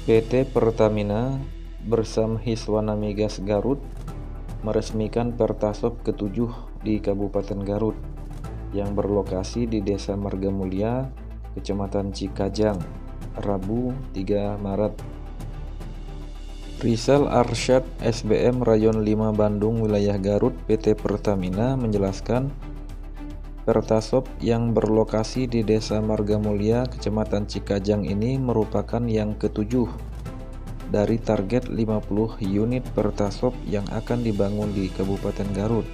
PT Pertamina bersama Hiswana Migas Garut meresmikan Pertasop ke-7 di Kabupaten Garut yang berlokasi di Desa Margamulya, Kecamatan Cikajang, Rabu 3 Maret. Rizal Arsyad, SBM Rayon 5 Bandung Wilayah Garut PT Pertamina menjelaskan, Pertasop yang berlokasi di Desa Margamulya, Kecamatan Cikajang ini merupakan yang ke-7 dari target 50 unit Pertasop yang akan dibangun di Kabupaten Garut.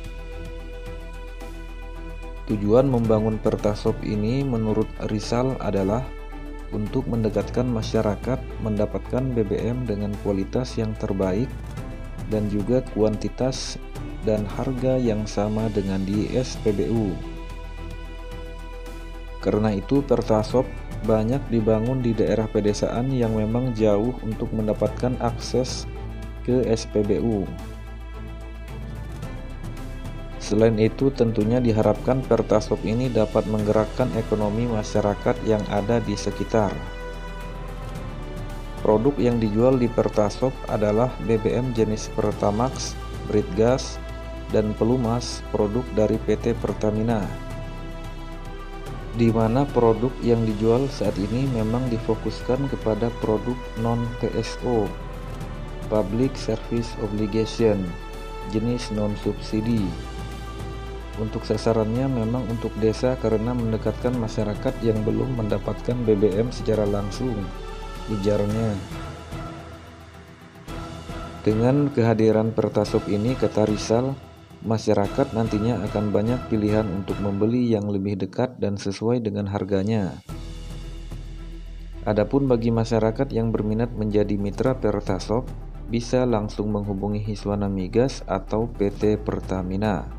Tujuan membangun Pertasop ini menurut Rizal adalah untuk mendekatkan masyarakat mendapatkan BBM dengan kualitas yang terbaik dan juga kuantitas dan harga yang sama dengan di SPBU. Karena itu Pertasop banyak dibangun di daerah pedesaan yang memang jauh untuk mendapatkan akses ke SPBU. Selain itu tentunya diharapkan Pertasop ini dapat menggerakkan ekonomi masyarakat yang ada di sekitar. Produk yang dijual di Pertasop adalah BBM jenis Pertamax, Britgas, dan Pelumas, produk dari PT Pertamina, di mana produk yang dijual saat ini memang difokuskan kepada produk non-PSO, Public Service Obligation, jenis non-subsidi. Untuk sasarannya memang untuk desa karena mendekatkan masyarakat yang belum mendapatkan BBM secara langsung, ujarnya. Dengan kehadiran Pertasop ini, kata Rizal, masyarakat nantinya akan banyak pilihan untuk membeli yang lebih dekat dan sesuai dengan harganya. Adapun bagi masyarakat yang berminat menjadi mitra Pertasop, bisa langsung menghubungi Hiswana Migas atau PT Pertamina.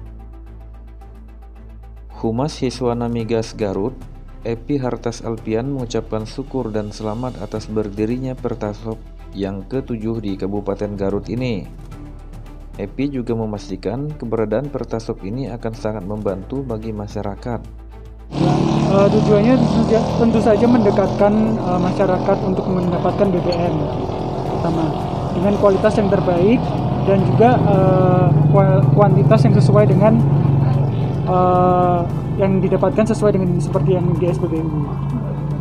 Humas Hiswana Migas Garut, Epi Hartas Alpian mengucapkan syukur dan selamat atas berdirinya Pertasop yang ke-7 di Kabupaten Garut ini. Epi juga memastikan keberadaan Pertasop ini akan sangat membantu bagi masyarakat. Tujuannya tentu saja mendekatkan masyarakat untuk mendapatkan BBM pertama dengan kualitas yang terbaik dan juga kuantitas yang sesuai dengan yang didapatkan sesuai dengan seperti yang di SPBU.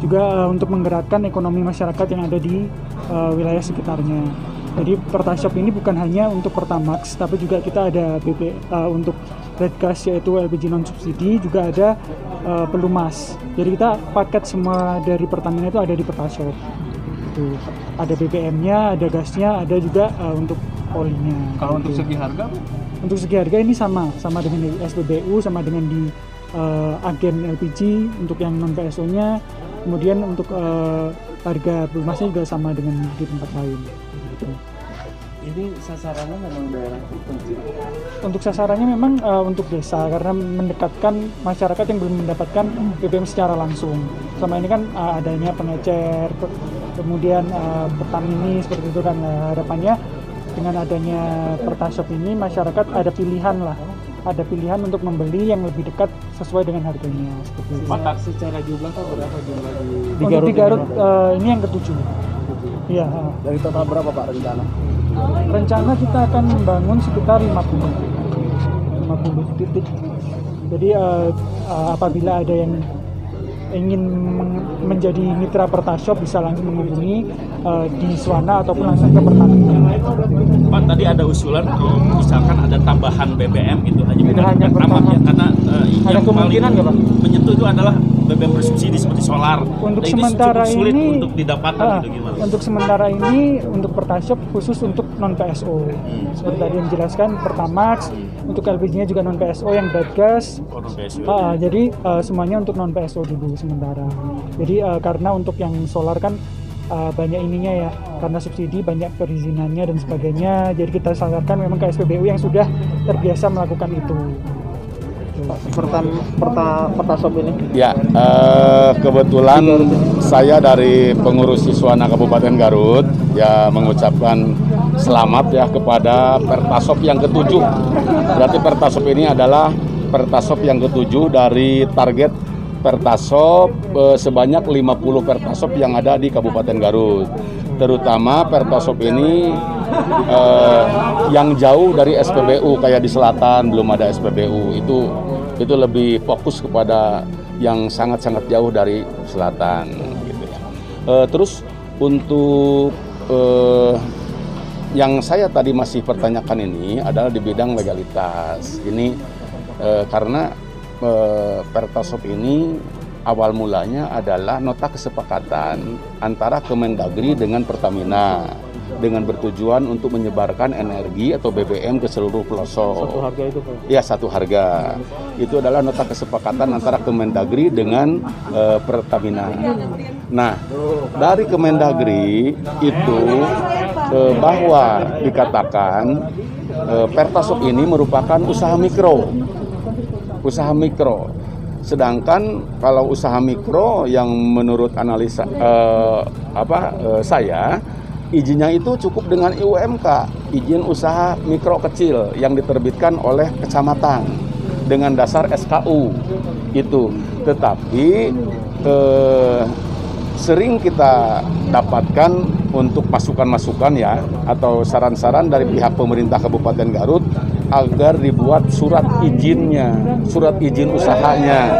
Juga untuk menggerakkan ekonomi masyarakat yang ada di wilayah sekitarnya. Jadi Pertasop ini bukan hanya untuk Pertamax, tapi juga kita ada untuk Britgas yaitu LPG non subsidi, juga ada Pelumas. Jadi kita paket semua dari Pertamina itu ada di Pertasop. Itu ada BBM-nya, ada gasnya, ada juga untuk olinya. Kalau untuk segi harga? Untuk segi harga ini sama dengan di SPBU, sama dengan di agen LPG untuk yang non PSO-nya. Kemudian untuk harga Pelumasnya juga sama dengan di tempat lain. Ini sasarannya memang daerah terpencil. Untuk sasarannya memang untuk desa karena mendekatkan masyarakat yang belum mendapatkan BBM secara langsung. Selama ini kan adanya pengecer, kemudian petani seperti itu kan. Harapannya dengan adanya Pertasop ini masyarakat ada pilihan untuk membeli yang lebih dekat sesuai dengan harganya. Seperti itu. Secara jumlah berapa jumlah di Untuk di Garut ini yang ke-7. Iya. Dari total berapa Pak rencana? Rencana kita akan membangun sekitar 50 titik. Jadi apabila ada yang ingin menjadi mitra Pertasop bisa langsung menghubungi di Hiswana ataupun langsung ke Pertamina. Pak, tadi ada usulan misalkan ada tambahan BBM itu hanya Pertamax ya, karena ada yang kemungkinan nggak Pak? menyentuh itu adalah BBM bersubsidi seperti solar. Untuk Nah, sementara cukup sulit ini untuk didapatkan gitu gimana? Untuk sementara ini untuk Pertasop khusus untuk non PSO. Seperti tadi yang dijelaskan Pertamax, untuk LPG-nya juga non PSO yang Britgas. Jadi semuanya untuk non PSO dulu sementara. Jadi karena untuk yang solar kan banyak ininya ya, karena subsidi banyak perizinannya dan sebagainya. Jadi kita sarankan memang ke SPBU yang sudah terbiasa melakukan itu. Pertasop ini? Ya, kebetulan saya dari pengurus Hiswana Kabupaten Garut ya mengucapkan selamat ya kepada Pertasop yang ke-7. Berarti Pertasop ini adalah Pertasop yang ke-7 dari target Pertasop sebanyak 50 Pertasop yang ada di Kabupaten Garut. Terutama Pertasop ini yang jauh dari SPBU, kayak di selatan belum ada SPBU. Itu lebih fokus kepada yang sangat-sangat jauh dari selatan gitu ya. Terus untuk yang saya tadi masih pertanyakan ini adalah di bidang legalitas. Ini karena Pertasop ini awal mulanya adalah nota kesepakatan antara Kemendagri dengan Pertamina dengan bertujuan untuk menyebarkan energi atau BBM ke seluruh pelosok. Satu harga itu Pak? Ya, satu harga. Itu adalah nota kesepakatan antara Kemendagri dengan Pertamina. Nah, dari Kemendagri itu bahwa dikatakan Pertasop ini merupakan usaha mikro. Sedangkan kalau usaha mikro yang menurut analisa saya, izinnya itu cukup dengan IUMK, izin usaha mikro kecil yang diterbitkan oleh kecamatan dengan dasar SKU itu. Tetapi sering kita dapatkan untuk masukan-masukan ya atau saran-saran dari pihak pemerintah Kabupaten Garut agar dibuat surat izinnya, surat izin usahanya.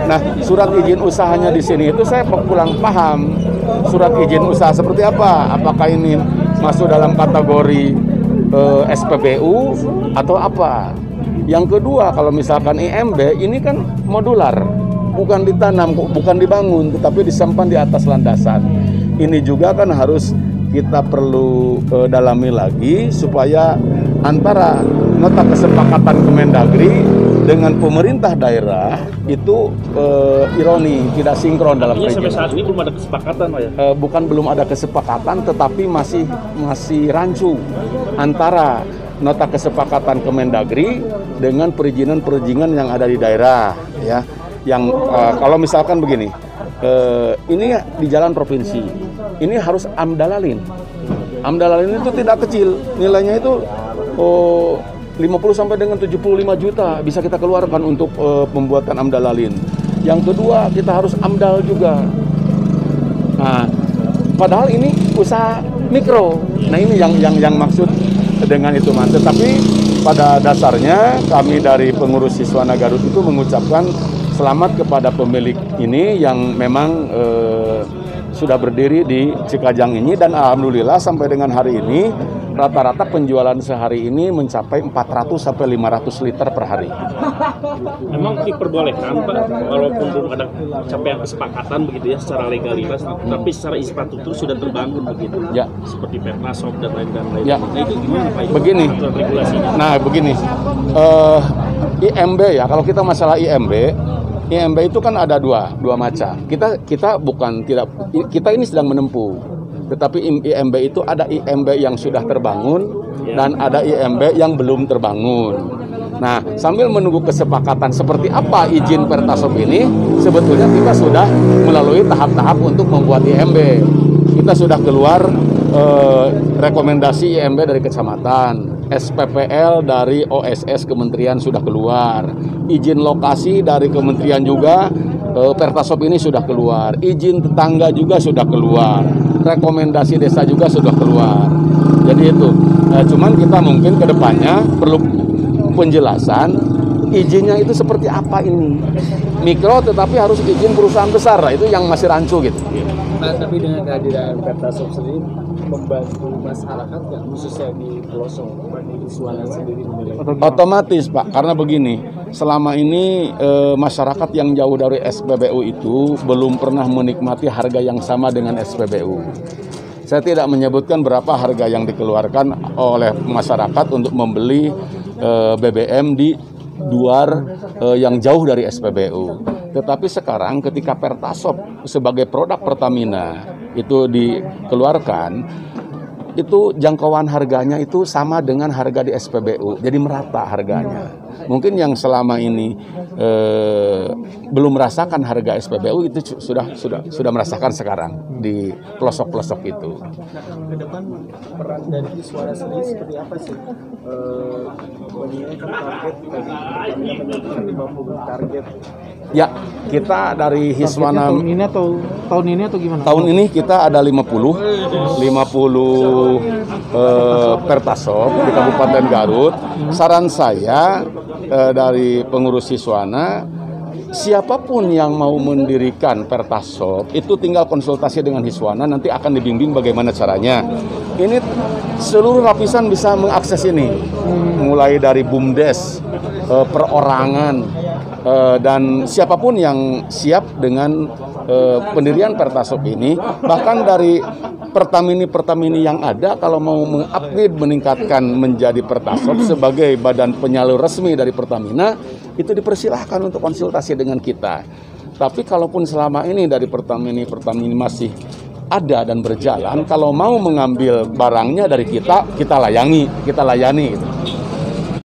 Nah, surat izin usahanya di sini itu saya kurang paham. Surat izin usaha seperti apa? Apakah ini masuk dalam kategori SPBU atau apa? Yang kedua, kalau misalkan IMB ini kan modular, bukan ditanam, bukan dibangun, tetapi disimpan di atas landasan. Ini juga kan harus kita perlu dalami lagi supaya antara nota kesepakatan Kemendagri dengan pemerintah daerah itu ironi, tidak sinkron dalam sampai saat ini belum ada kesepakatan, Pak ya? Belum ada kesepakatan, tetapi masih rancu antara nota kesepakatan Kemendagri dengan perizinan yang ada di daerah, ya. Yang kalau misalkan begini, ini di jalan provinsi, ini harus amdalalin. Amdalalin itu tidak kecil, nilainya itu 50 sampai dengan 75 juta bisa kita keluarkan untuk pembuatan amdalalin. Yang kedua, kita harus amdal juga. Nah, padahal ini usaha mikro. Nah, ini yang maksud dengan itu, Mas. Tetapi pada dasarnya kami dari pengurus Siswana Garut itu mengucapkan selamat kepada pemilik ini yang memang sudah berdiri di Cikajang ini, dan alhamdulillah sampai dengan hari ini rata-rata penjualan sehari ini mencapai 400 sampai 500 liter per hari. Memang diperbolehkan, Pak, walaupun belum ada capaian kesepakatan begitu ya secara legalitas, tapi secara infrastruktur sudah terbangun begitu. Ya, seperti Pertasop dan lain-lain. Ya. Nah, itu gimana, Pak? Begini. Regulasinya. Nah, begini. IMB ya, kalau kita masalah IMB itu kan ada dua macam. Kita ini sedang menempuh. Tetapi IMB itu ada IMB yang sudah terbangun dan ada IMB yang belum terbangun. Nah, sambil menunggu kesepakatan seperti apa izin Pertasop ini, sebetulnya kita sudah melalui tahap-tahap untuk membuat IMB. Kita sudah keluar rekomendasi IMB dari kecamatan, SPPL dari OSS Kementerian sudah keluar, izin lokasi dari Kementerian juga, Pertasop ini sudah keluar, izin tetangga juga sudah keluar, rekomendasi desa juga sudah keluar. Jadi itu, cuman kita mungkin ke depannya perlu penjelasan izinnya itu seperti apa ini. Mikro tetapi harus izin perusahaan besar, itu yang masih rancu gitu. Nah, tapi dengan kehadiran Pertasop sendiri membantu masyarakat nggak, khususnya di pelosok, di Siswana sendiri menilai? Otomatis, Pak, karena begini, selama ini masyarakat yang jauh dari SPBU itu belum pernah menikmati harga yang sama dengan SPBU. Saya tidak menyebutkan berapa harga yang dikeluarkan oleh masyarakat untuk membeli BBM di luar yang jauh dari SPBU. Tetapi sekarang ketika Pertasop sebagai produk Pertamina itu dikeluarkan, itu jangkauan harganya itu sama dengan harga di SPBU, jadi merata harganya. Mungkin yang selama ini belum merasakan harga SPBU itu sudah merasakan sekarang di pelosok-pelosok itu. Ke depan peran dari Siswana sendiri seperti apa sih? Menilai target tadi 50 target Ya, kita dari Hiswana tahun ini atau gimana? Tahun ini kita ada 50 Pertasop di Kabupaten Garut. Saran saya dari pengurus Hiswana, siapapun yang mau mendirikan Pertasop itu tinggal konsultasi dengan Hiswana, nanti akan dibimbing bagaimana caranya. Ini seluruh lapisan bisa mengakses ini, mulai dari BUMDes, perorangan, dan siapapun yang siap dengan pendirian Pertasop ini, bahkan dari Pertamini yang ada kalau mau mengupgrade, meningkatkan menjadi Pertasop sebagai badan penyalur resmi dari Pertamina, itu dipersilahkan untuk konsultasi dengan kita. Tapi kalaupun selama ini dari Pertamini masih ada dan berjalan, kalau mau mengambil barangnya dari kita layani gitu.